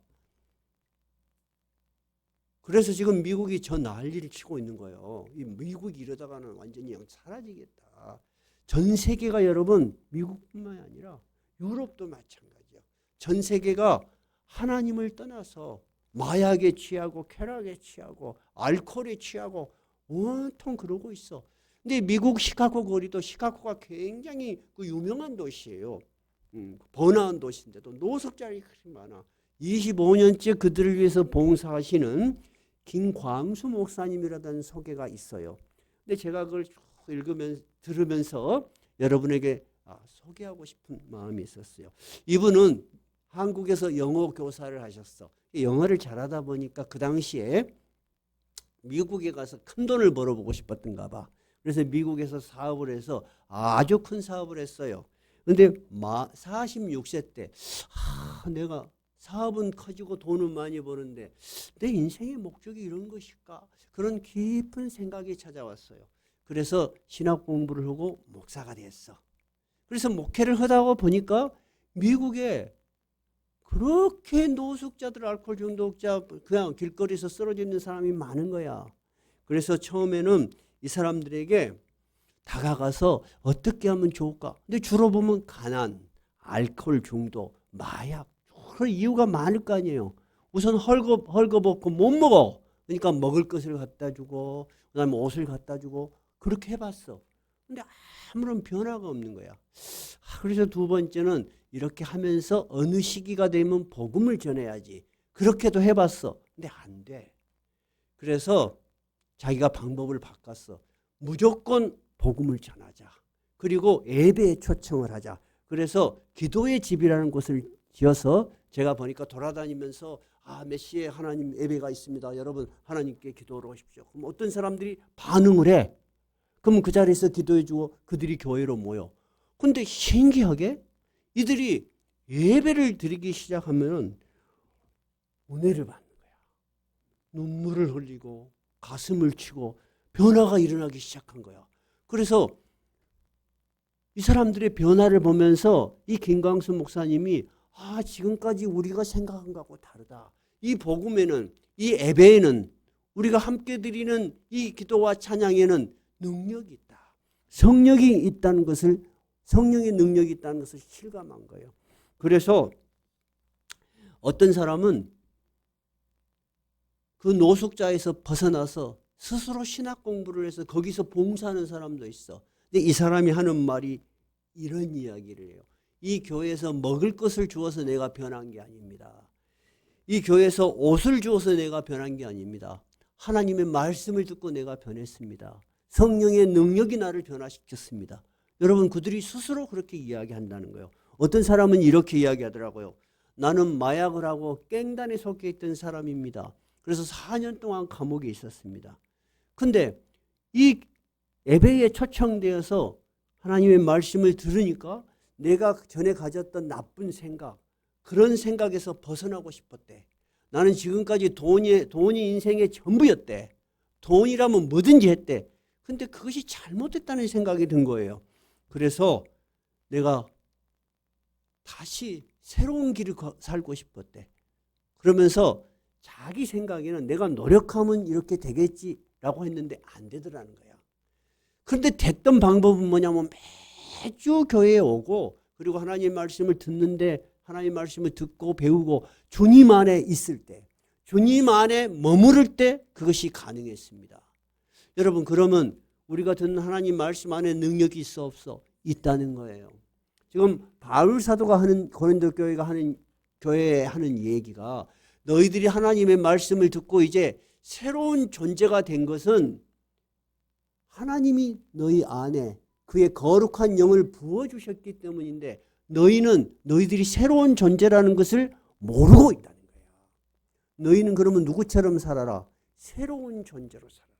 S1: 그래서 지금 미국이 저 난리를 치고 있는 거예요. 이 미국이 이러다가는 완전히 그냥 사라지겠다. 전 세계가 여러분, 미국뿐만이 아니라 유럽도 마찬가지야. 전 세계가 하나님을 떠나서 마약에 취하고 쾌락에 취하고 알코올에 취하고 온통 그러고 있어. 근데 미국 시카고 거리도 시카고가 굉장히 그 유명한 도시예요. 번화한 도시인데도 노숙자들이 그렇게 많아. 25년째 그들을 위해서 봉사하시는 김광수 목사님이라는 소개가 있어요. 근데 제가 그걸 들으면서 여러분에게 소개하고 싶은 마음이 있었어요. 이분은 한국에서 영어 교사를 하셨어. 영어를 잘하다 보니까 그 당시에 미국에 가서 큰 돈을 벌어보고 싶었던가 봐. 그래서 미국에서 사업을 해서 아주 큰 사업을 했어요. 근데 46세 때 내가 사업은 커지고 돈은 많이 버는데 내 인생의 목적이 이런 것일까? 그런 깊은 생각이 찾아왔어요. 그래서 신학 공부를 하고 목사가 됐어. 그래서 목회를 하다가 보니까 미국에 그렇게 노숙자들, 알코올 중독자, 그냥 길거리에서 쓰러져 있는 사람이 많은 거야. 그래서 처음에는 이 사람들에게 다가가서 어떻게 하면 좋을까? 근데 주로 보면 가난, 알코올 중독, 마약, 그런 이유가 많을 거 아니에요. 우선 헐거벗고 못 먹어. 그러니까 먹을 것을 갖다 주고, 그 다음에 옷을 갖다 주고, 그렇게 해봤어. 근데 아무런 변화가 없는 거야. 그래서 두 번째는 이렇게 하면서 어느 시기가 되면 복음을 전해야지. 그렇게도 해봤어. 근데 안 돼. 그래서 자기가 방법을 바꿨어. 무조건 복음을 전하자. 그리고 예배에 초청을 하자. 그래서 기도의 집이라는 곳을 지어서 제가 보니까 돌아다니면서 몇 시에 하나님 예배가 있습니다. 여러분 하나님께 기도를 하십시오. 그럼 어떤 사람들이 반응을 해. 그럼 그 자리에서 기도해 주고 그들이 교회로 모여. 근데 신기하게 이들이 예배를 드리기 시작하면 은혜를 받는 거야. 눈물을 흘리고 가슴을 치고 변화가 일어나기 시작한 거야. 그래서 이 사람들의 변화를 보면서 이 김광수 목사님이 지금까지 우리가 생각한 것하고 다르다. 이 복음에는, 이 예배에는, 우리가 함께 드리는 이 기도와 찬양에는 능력이 있다. 성령의 능력이 있다는 것을 실감한 거예요. 그래서 어떤 사람은 그 노숙자에서 벗어나서 스스로 신학 공부를 해서 거기서 봉사하는 사람도 있어. 근데 이 사람이 하는 말이 이런 이야기를 해요. 이 교회에서 먹을 것을 주어서 내가 변한 게 아닙니다. 이 교회에서 옷을 주어서 내가 변한 게 아닙니다. 하나님의 말씀을 듣고 내가 변했습니다. 성령의 능력이 나를 변화시켰습니다. 여러분, 그들이 스스로 그렇게 이야기한다는 거예요. 어떤 사람은 이렇게 이야기하더라고요. 나는 마약을 하고 깽단에 속해 있던 사람입니다. 그래서 4년 동안 감옥에 있었습니다. 근데 이 예배에 초청되어서 하나님의 말씀을 들으니까 내가 전에 가졌던 나쁜 생각, 그런 생각에서 벗어나고 싶었대. 나는 지금까지 돈이 인생의 전부였대. 돈이라면 뭐든지 했대. 근데 그것이 잘못됐다는 생각이 든 거예요. 그래서 내가 다시 새로운 길을 살고 싶었대. 그러면서 자기 생각에는 내가 노력하면 이렇게 되겠지라고 했는데 안 되더라는 거야. 그런데 됐던 방법은 뭐냐면 매주 교회에 오고 그리고 하나님 말씀을 듣는데 하나님 말씀을 듣고 배우고 주님 안에 있을 때, 주님 안에 머무를 때 그것이 가능했습니다. 여러분, 그러면 우리가 듣는 하나님 말씀 안에 능력이 있어 없어? 있다는 거예요. 지금 바울 사도가 하는 고린도 교회에 하는 얘기가 너희들이 하나님의 말씀을 듣고 이제 새로운 존재가 된 것은 하나님이 너희 안에 그의 거룩한 영을 부어주셨기 때문인데 너희들이 새로운 존재라는 것을 모르고 있다는 거야. 너희는 그러면 누구처럼 살아라? 새로운 존재로 살아라.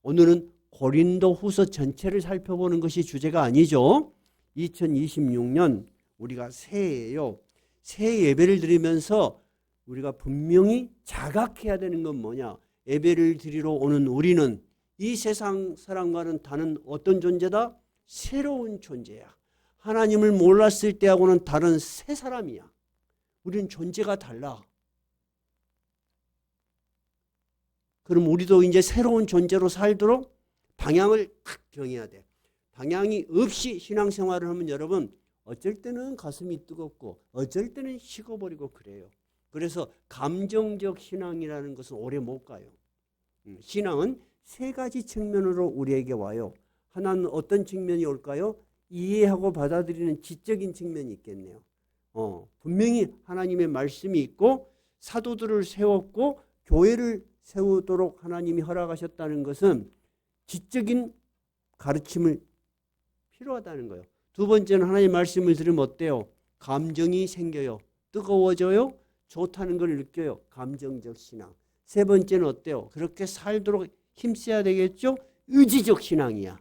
S1: 오늘은 고린도 후서 전체를 살펴보는 것이 주제가 아니죠. 2026년 우리가 새해예요. 새해 예배를 드리면서 우리가 분명히 자각해야 되는 건 뭐냐? 예배를 드리러 오는 우리는 이 세상 사람과는 다른 어떤 존재다? 새로운 존재야. 하나님을 몰랐을 때하고는 다른 새 사람이야. 우리는 존재가 달라. 그럼 우리도 이제 새로운 존재로 살도록 방향을 탁 정해야 돼. 방향이 없이 신앙생활을 하면 여러분 어쩔 때는 가슴이 뜨겁고 어쩔 때는 식어버리고 그래요. 그래서 감정적 신앙이라는 것은 오래 못 가요. 신앙은 세 가지 측면으로 우리에게 와요. 하나는 어떤 측면이 올까요? 이해하고 받아들이는 지적인 측면이 있겠네요. 분명히 하나님의 말씀이 있고 사도들을 세웠고 교회를 세우도록 하나님이 허락하셨다는 것은 지적인 가르침을 필요하다는 거예요. 두 번째는 하나님의 말씀을 들으면 어때요? 감정이 생겨요. 뜨거워져요. 좋다는 걸 느껴요. 감정적 신앙. 세 번째는 어때요? 그렇게 살도록 힘써야 되겠죠? 의지적 신앙이야.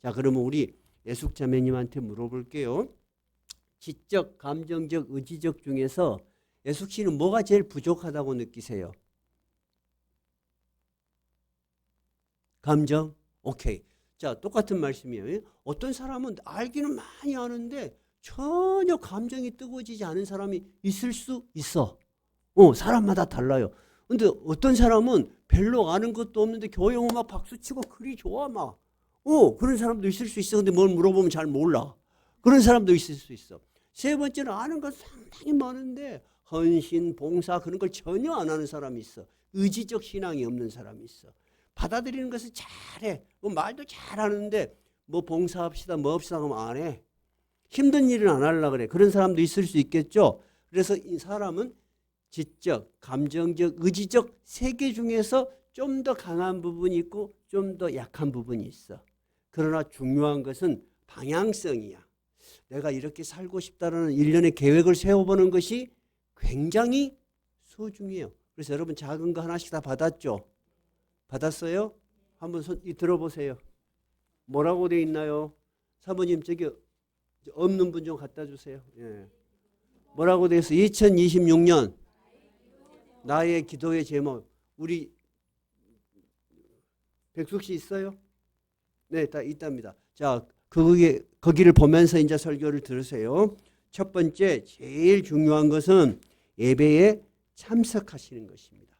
S1: 자, 그러면 우리 예숙자매님한테 물어볼게요. 지적, 감정적, 의지적 중에서 예숙 씨는 뭐가 제일 부족하다고 느끼세요? 감정? 오케이. 자, 똑같은 말씀이에요. 어떤 사람은 알기는 많이 아는데 전혀 감정이 뜨거워지지 않은 사람이 있을 수 있어. 사람마다 달라요. 근데 어떤 사람은 별로 아는 것도 없는데 교회 오면 막 박수치고 그리 좋아 막. 그런 사람도 있을 수 있어. 근데 뭘 물어보면 잘 몰라. 그런 사람도 있을 수 있어. 세 번째는 아는 것 상당히 많은데 헌신, 봉사 그런 걸 전혀 안 하는 사람이 있어. 의지적 신앙이 없는 사람이 있어. 받아들이는 것을 잘해. 말도 잘하는데 뭐 봉사합시다 뭐 합시다 하면 안 해. 힘든 일은 안 하려고 그래. 그런 사람도 있을 수 있겠죠. 그래서 이 사람은 지적, 감정적, 의지적 세 개 중에서 좀 더 강한 부분이 있고 좀 더 약한 부분이 있어. 그러나 중요한 것은 방향성이야. 내가 이렇게 살고 싶다는 일련의 계획을 세워보는 것이 굉장히 소중해요. 그래서 여러분 작은 거 하나씩 다 받았죠? 받았어요? 한번 들어보세요. 뭐라고 돼 있나요? 사모님 저기 없는 분 좀 갖다 주세요. 예. 뭐라고 돼 있어? 2026년 나의 기도의 제목. 우리 백숙 씨 있어요? 네, 다 있답니다. 자, 거기를 보면서 이제 설교를 들으세요. 첫 번째, 제일 중요한 것은 예배에 참석하시는 것입니다.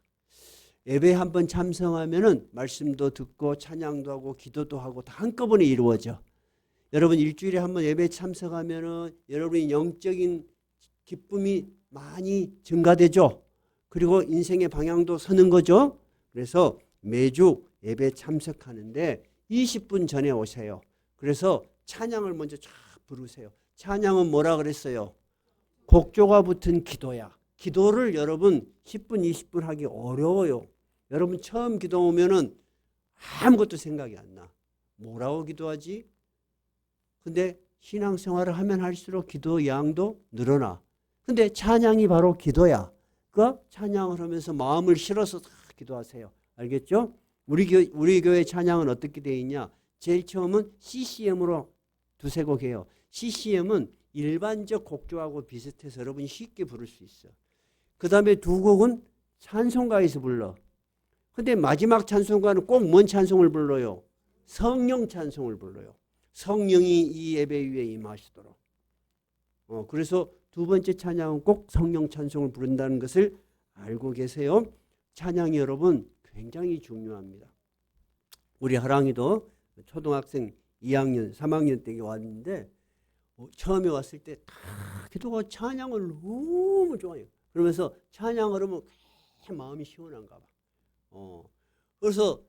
S1: 예배에 한번 참석하면은 말씀도 듣고 찬양도 하고 기도도 하고 다 한꺼번에 이루어져. 여러분 일주일에 한번 예배에 참석하면은 여러분의 영적인 기쁨이 많이 증가되죠. 그리고 인생의 방향도 서는 거죠. 그래서 매주 예배 참석하는데 20분 전에 오세요. 그래서 찬양을 먼저 쫙 부르세요. 찬양은 뭐라 그랬어요? 곡조가 붙은 기도야. 기도를 여러분 10분, 20분 하기 어려워요. 여러분 처음 기도 오면은 아무것도 생각이 안 나. 뭐라고 기도하지? 근데 신앙생활을 하면 할수록 기도 양도 늘어나. 근데 찬양이 바로 기도야. 그 찬양을 하면서 마음을 실어서 기도하세요. 알겠죠? 우리 교회 찬양은 어떻게 되어 있냐? 제일 처음은 CCM으로 두세 곡 해요. CCM은 일반적 곡조하고 비슷해서 여러분이 쉽게 부를 수 있어. 그 다음에 두 곡은 찬송가에서 불러. 근데 마지막 찬송가는 꼭 뭔 찬송을 불러요? 성령 찬송을 불러요. 성령이 이 예배 위에 임하시도록. 그래서 두 번째 찬양은 꼭 성령 찬송을 부른다는 것을 알고 계세요. 찬양이 여러분 굉장히 중요합니다. 우리 하랑이도 초등학생 2학년, 3학년 때 왔는데 처음에 왔을 때 다 기도가 찬양을 너무 좋아해요. 그러면서 찬양을 하면 마음이 시원한가 봐. 그래서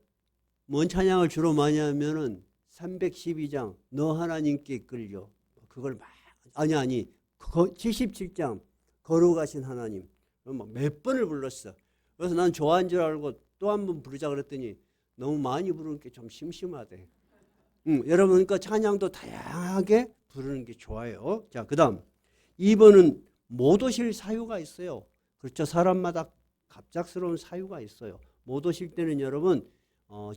S1: 뭔 찬양을 주로 많이 하면은 312장 너 하나님께 이끌려 그걸 막 아니 77장 거룩하신 하나님. 몇 번을 불렀어. 그래서 난 좋아한 줄 알고 또 한 번 부르자 그랬더니 너무 많이 부르는 게 좀 심심하대. 여러분, 그러니까 찬양도 다양하게 부르는 게 좋아요. 자, 그 다음 2번은 못 오실 사유가 있어요. 그렇죠. 사람마다 갑작스러운 사유가 있어요. 못 오실 때는 여러분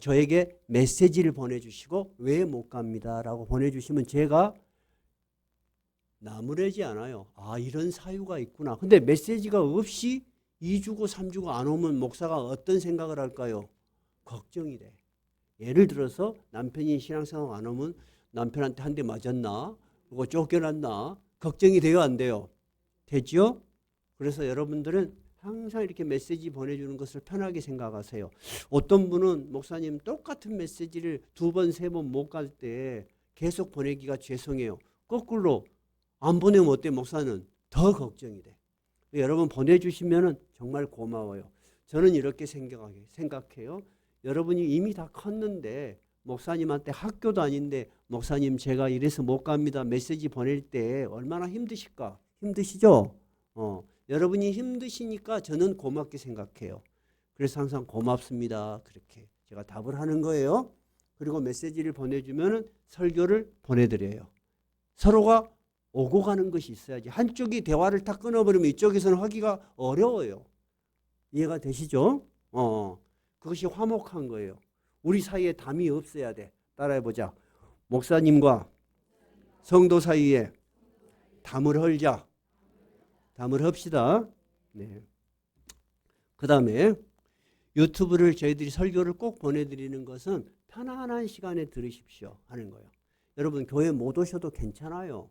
S1: 저에게 메시지를 보내주시고 왜 못 갑니다 라고 보내주시면 제가 나무래지 않아요. 아, 이런 사유가 있구나. 근데 메시지가 없이 2주고 3주고 안 오면 목사가 어떤 생각을 할까요? 걱정이 돼. 예를 들어서 남편이 신앙생활 안 오면 남편한테 한 대 맞았나? 그리고 쫓겨났나? 걱정이 돼요, 안 돼요? 되죠? 그래서 여러분들은 항상 이렇게 메시지 보내주는 것을 편하게 생각하세요. 어떤 분은 목사님 똑같은 메시지를 2번, 3번 못 갈 때 계속 보내기가 죄송해요. 거꾸로 안 보내면 어때? 목사는 더 걱정이 돼. 여러분 보내주시면 정말 고마워요. 저는 이렇게 생각해요. 여러분이 이미 다 컸는데 목사님한테 학교도 아닌데 목사님 제가 이래서 못 갑니다. 메시지 보낼 때 얼마나 힘드실까? 힘드시죠? 여러분이 힘드시니까 저는 고맙게 생각해요. 그래서 항상 고맙습니다. 그렇게 제가 답을 하는 거예요. 그리고 메시지를 보내주면 설교를 보내드려요. 서로가 오고 가는 것이 있어야지. 한쪽이 대화를 다 끊어버리면 이쪽에서는 하기가 어려워요. 이해가 되시죠? 그것이 화목한 거예요. 우리 사이에 담이 없어야 돼. 따라해보자. 목사님과 성도 사이에 담을 헐자. 담을 헙시다. 네. 그 다음에 유튜브를 저희들이 설교를 꼭 보내드리는 것은 편안한 시간에 들으십시오 하는 거예요. 여러분 교회 못 오셔도 괜찮아요.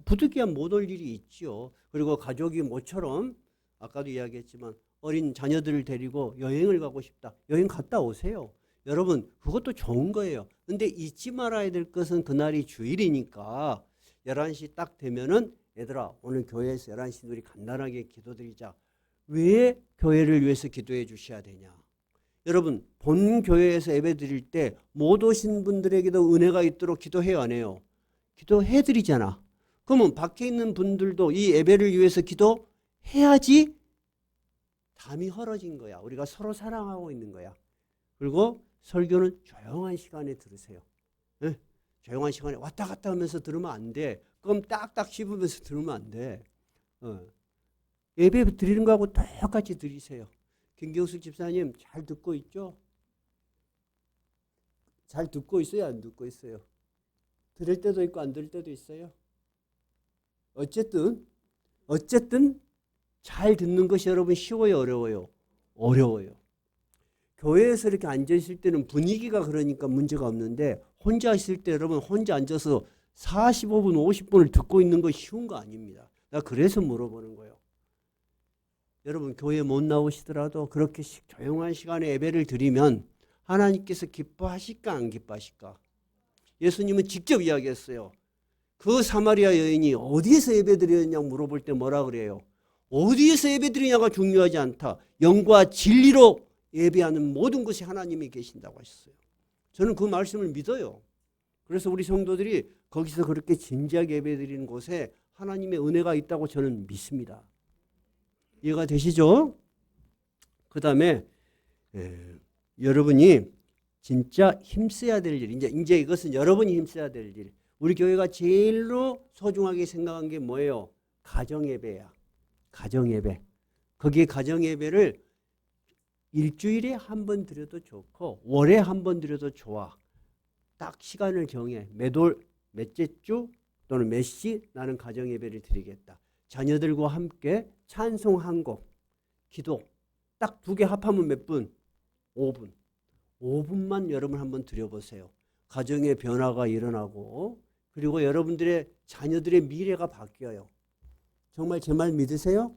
S1: 부득이한 못 올 일이 있죠. 그리고 가족이 모처럼 아까도 이야기했지만 어린 자녀들을 데리고 여행을 가고 싶다. 여행 갔다 오세요. 여러분 그것도 좋은 거예요. 근데 잊지 말아야 될 것은 그날이 주일이니까 11시 딱 되면은 얘들아 오늘 교회에서 11시 우리 간단하게 기도드리자. 왜 교회를 위해서 기도해 주셔야 되냐. 여러분 본 교회에서 예배 드릴 때 못 오신 분들에게도 은혜가 있도록 기도해요 안 해요? 기도해 드리잖아. 그러면 밖에 있는 분들도 이 예배를 위해서 기도해야지 담이 헐어진 거야. 우리가 서로 사랑하고 있는 거야. 그리고 설교는 조용한 시간에 들으세요. 네? 조용한 시간에 왔다 갔다 하면서 들으면 안 돼. 그럼 딱딱 씹으면서 들으면 안 돼. 예배 드리는 거하고 똑같이 드리세요. 김경숙 집사님 잘 듣고 있죠? 잘 듣고 있어요? 안 듣고 있어요? 들을 때도 있고 안 들을 때도 있어요. 어쨌든 잘 듣는 것이 여러분 쉬워요? 어려워요? 어려워요. 교회에서 이렇게 앉아 있을 때는 분위기가 그러니까 문제가 없는데 혼자 있을 때 여러분 혼자 앉아서 45분 50분을 듣고 있는 거 쉬운 거 아닙니다. 나 그래서 물어보는 거예요. 여러분 교회 못 나오시더라도 그렇게 조용한 시간에 예배를 드리면 하나님께서 기뻐하실까 안 기뻐하실까? 예수님은 직접 이야기했어요. 그 사마리아 여인이 어디에서 예배 드렸냐고 물어볼 때 뭐라 그래요? 어디에서 예배 드리냐가 중요하지 않다. 영과 진리로 예배하는 모든 것이 하나님이 계신다고 하셨어요. 저는 그 말씀을 믿어요. 그래서 우리 성도들이 거기서 그렇게 진지하게 예배 드리는 곳에 하나님의 은혜가 있다고 저는 믿습니다. 이해가 되시죠? 그 다음에 여러분이 진짜 힘써야 될 일, 이제 이것은 여러분이 힘써야 될 일. 우리 교회가 제일로 소중하게 생각한 게 뭐예요? 가정예배야. 가정예배. 거기에 가정예배를 일주일에 한 번 드려도 좋고 월에 한 번 드려도 좋아. 딱 시간을 정해. 몇째 주 또는 몇 시 나는 가정예배를 드리겠다. 자녀들과 함께 찬송 한 곡, 기도 딱 2개 합하면 몇 분? 5분. 5분만 여러분 한번 드려보세요. 가정의 변화가 일어나고 그리고 여러분들의 자녀들의 미래가 바뀌어요. 정말 제 말 믿으세요?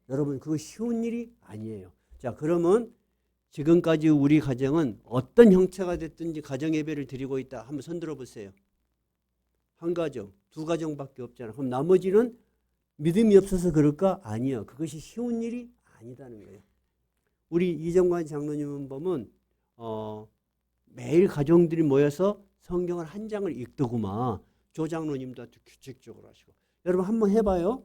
S1: 여러분 그거 쉬운 일이 아니에요. 자, 그러면 지금까지 우리 가정은 어떤 형태가 됐든지 가정예배를 드리고 있다. 한번 손 들어보세요. 한 가정, 2가정밖에 없잖아. 그럼 나머지는 믿음이 없어서 그럴까? 아니요. 그것이 쉬운 일이 아니다는 거예요. 우리 이정관 장로님은 보면 매일 가정들이 모여서 성경을 한 장을 읽더구만. 조 장로님도 아주 규칙적으로 하시고. 여러분 한번 해봐요.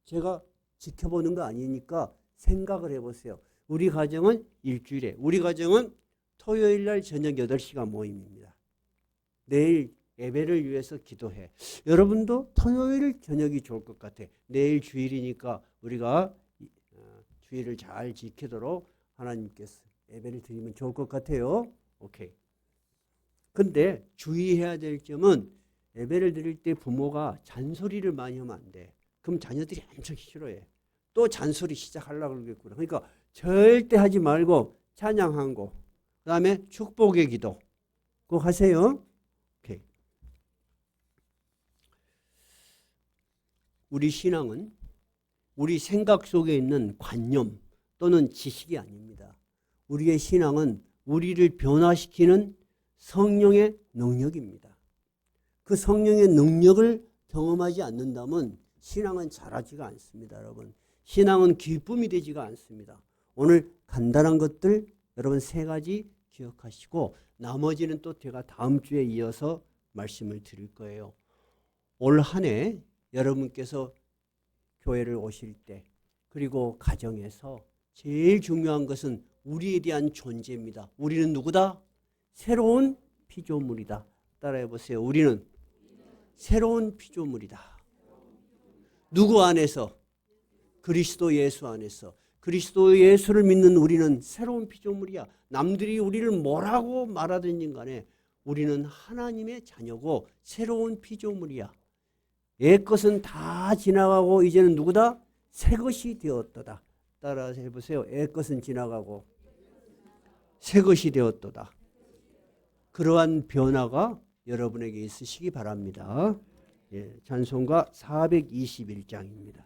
S1: 제가 지켜보는 거 아니니까 생각을 해보세요. 우리 가정은 일주일에, 우리 가정은 토요일 날 저녁 8시간 모임입니다. 내일 예배를 위해서 기도해. 여러분도 토요일 저녁이 좋을 것 같아. 내일 주일이니까 우리가 주일을 잘 지키도록 하나님께서 예배를 드리면 좋을 것 같아요. 오케이. 근데 주의해야 될 점은 예배를 드릴 때 부모가 잔소리를 많이 하면 안 돼. 그럼 자녀들이 엄청 싫어해. 또 잔소리 시작하려고 그러겠구나. 그러니까 절대 하지 말고 찬양한 거, 그 다음에 축복의 기도 꼭 하세요. 오케이. 우리 신앙은 우리 생각 속에 있는 관념 또는 지식이 아닙니다. 우리의 신앙은 우리를 변화시키는 성령의 능력입니다. 그 성령의 능력을 경험하지 않는다면 신앙은 자라지가 않습니다. 여러분, 신앙은 기쁨이 되지가 않습니다. 오늘 간단한 것들 여러분 3가지 기억하시고 나머지는 또 제가 다음 주에 이어서 말씀을 드릴 거예요. 올 한 해 여러분께서 교회를 오실 때 그리고 가정에서 제일 중요한 것은 우리에 대한 존재입니다. 우리는 누구다? 새로운 피조물이다. 따라해 보세요. 우리는 새로운 피조물이다. 누구 안에서? 그리스도 예수 안에서. 그리스도 예수를 믿는 우리는 새로운 피조물이야. 남들이 우리를 뭐라고 말하든지 간에 우리는 하나님의 자녀고 새로운 피조물이야. 옛 것은 다 지나가고 이제는 누구다? 새 것이 되었도다. 따라서 해보세요. 옛 것은 지나가고 새 것이 되었도다. 그러한 변화가 여러분에게 있으시기 바랍니다. 예, 찬송가 421장입니다.